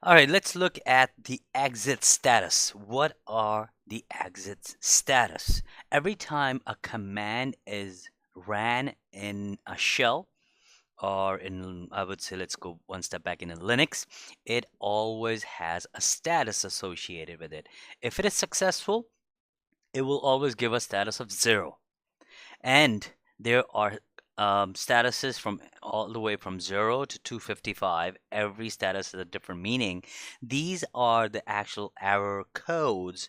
All right, let's look at the exit status. What are the exit status? Every time a command is ran in a shell, or in, I would say, let's go one step back in Linux, it always has a status associated with it. If it is successful, it will always give a status of 0. And there are statuses from all the way from 0 to 255. Every status has a different meaning. These are the actual error codes,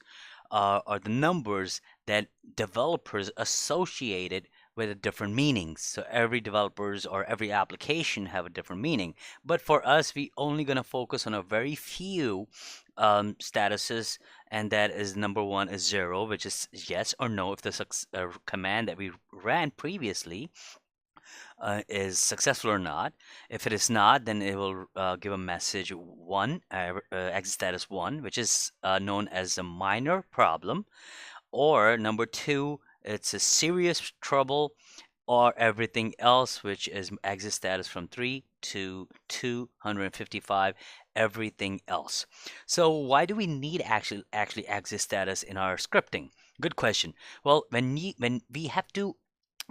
or the numbers that developers associated with the different meanings. So every developers or every application have a different meaning. But for us, we only going to focus on a very few statuses, and that is number one is 0, which is yes or no if the command that we ran previously is successful or not. If it is not, then it will give a message 1, exit status 1, which is known as a minor problem. Or number 2, it's a serious trouble, or everything else, which is exit status from 3 to 255, everything else. So why do we need actually exit status in our scripting? Good question. Well, when we have to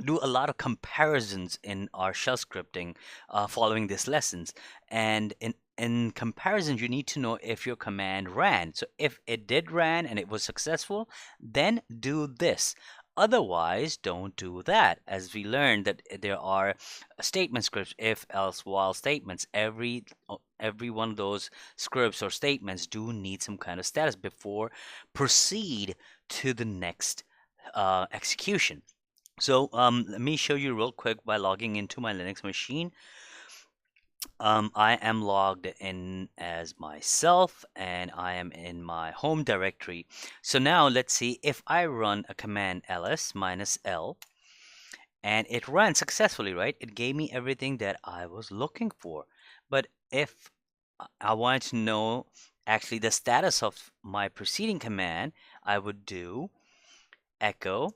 do a lot of comparisons in our shell scripting following these lessons, and in comparison, you need to know if your command ran. So if it did ran and it was successful, then do this. Otherwise, don't do that. As we learned that there are statement scripts, if, else, while statements. Every one of those scripts or statements do need some kind of status before proceed to the next execution. So let me show you real quick by logging into my Linux machine. I am logged in as myself, and I am in my home directory. So now let's see if I run a command ls -l, and it ran successfully, right? It gave me everything that I was looking for. But if I wanted to know actually the status of my preceding command, I would do echo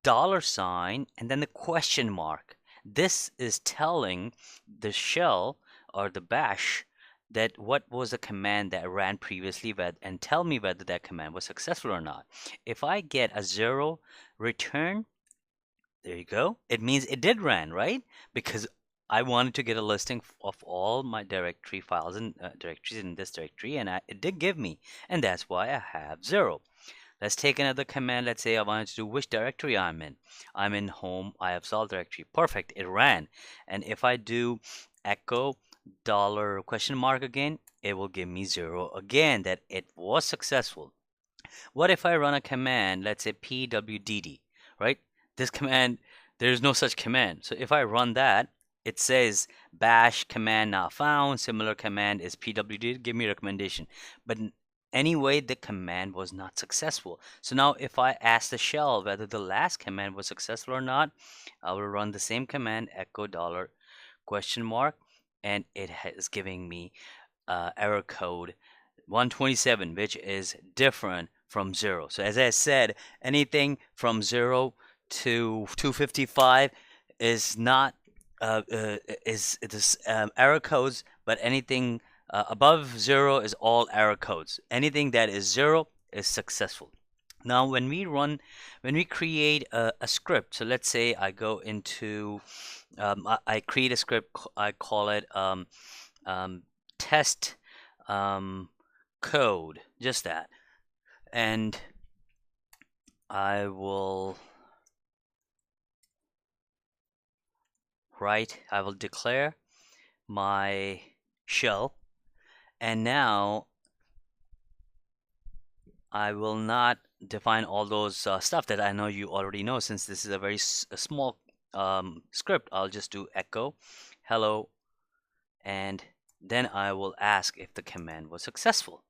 $, and then the question mark. This is telling the shell or the bash that what was the command that ran previously, and tell me whether that command was successful or not. If I get a 0 return, there you go. It means it did run, right? Because I wanted to get a listing of all my directory files and directories in this directory, and it did give me, and that's why I have 0. Let's take another command. Let's say I wanted to do which directory I'm in. I'm in home. I have solved directory. Perfect. It ran. And if I do echo dollar question mark again, it will give me 0 again, that it was successful. What if I run a command, let's say pwdd, right? This command, there's no such command. So if I run that, it says bash command not found, similar command is pwd, give me a recommendation. But anyway, the command was not successful. So now if I ask the shell whether the last command was successful or not, I will run the same command, echo dollar question mark, and it is giving me error code 127, which is different from 0. So as I said, anything from 0 to 255 is not is it is error codes, but anything above 0 is all error codes. Anything that is 0 is successful. Now, when we create a script, so let's say I go into, I create a script, I call it test code, just that. And I will I will declare my shell, and now I will not define all those stuff that I know you already know, since this is a very small script. I'll just do echo hello, and then I will ask if the command was successful,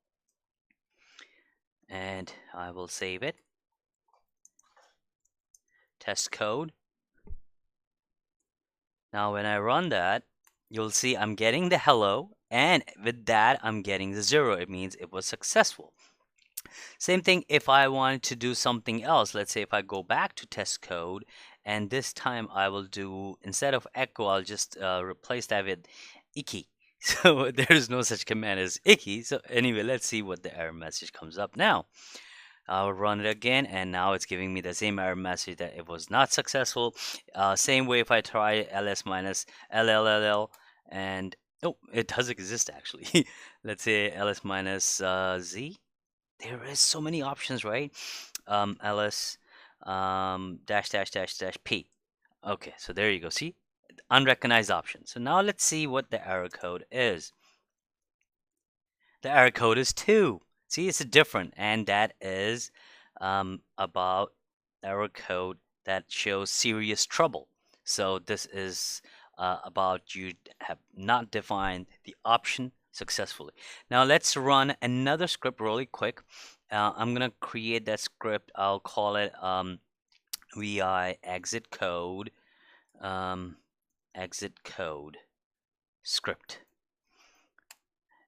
and I will save it. Test code. Now when I run that, you'll see I'm getting the hello, and with that I'm getting the 0. It means it was successful. Same thing if I wanted to do something else. Let's say if I go back to test code, and this time I will do, instead of echo, I'll just replace that with iki. So there's no such command as icky. So anyway, let's see what the error message comes up now. I'll run it again, and now it's giving me the same error message that it was not successful. Same way if I try ls minus LLLL, and oh, it does exist actually. Let's say ls minus z. There is so many options, right? ls dash dash dash dash p. Okay, so there you go. See, unrecognized option. So now let's see what the error code is. The error code is 2. See, it's different, and that is about error code that shows serious trouble. So this is about you have not defined the option successfully. Now let's run another script really quick. I'm gonna create that script. I'll call it vi um, exit code script,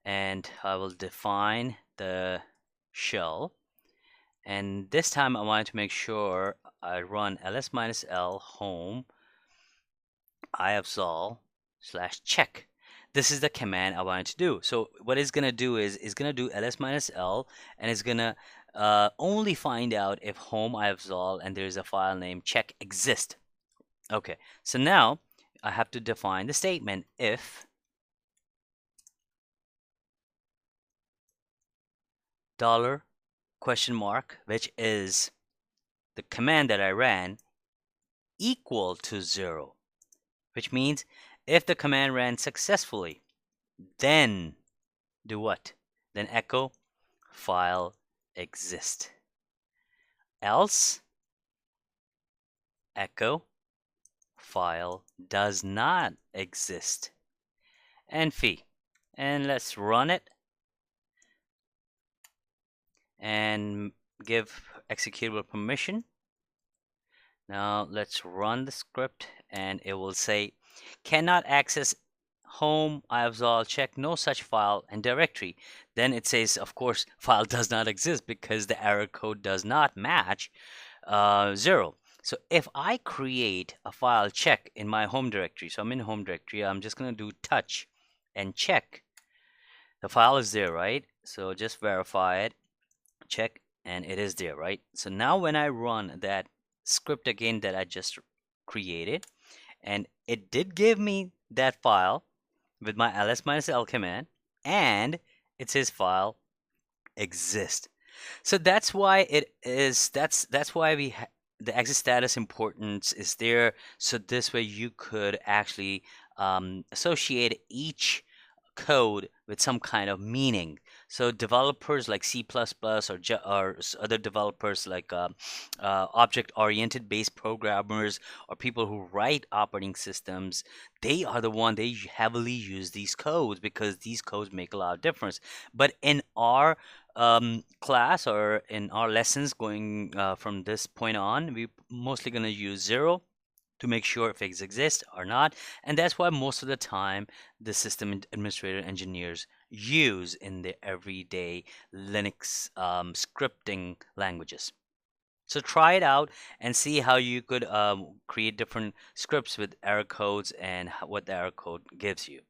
and I will define the shell. And this time I wanted to make sure I run ls minus l home iafzol slash check. This is the command I wanted to do. So what it's gonna do is gonna do ls minus l, and it's gonna only find out if home iafzol and there's a file name check exist. Okay, so now I have to define the statement if dollar question mark, which is the command that I ran, equal to 0, which means if the command ran successfully, then do what? Then echo file exist. Else echo file does not exist. And fee. And let's run it and give executable permission. Now let's run the script, and it will say cannot access home iafzol check no such file and directory. Then it says, of course, file does not exist because the error code does not match 0. So if I create a file check in my home directory, so I'm in home directory, I'm just going to do touch and check. The file is there, right? So just verify it, check, and it is there, right? So now when I run that script again that I just created, and it did give me that file with my ls-l command, and it says file exist. So that's why that's why the exit status importance is there. So this way you could actually associate each code with some kind of meaning. So developers like C++ or other developers like object-oriented based programmers or people who write operating systems, they are the one they heavily use these codes because these codes make a lot of difference. But in our class or in our lessons going from this point on, we're mostly going to use 0 to make sure if it exists or not. And that's why most of the time the system administrator engineers use in their everyday Linux scripting languages. So try it out and see how you could create different scripts with error codes and what the error code gives you.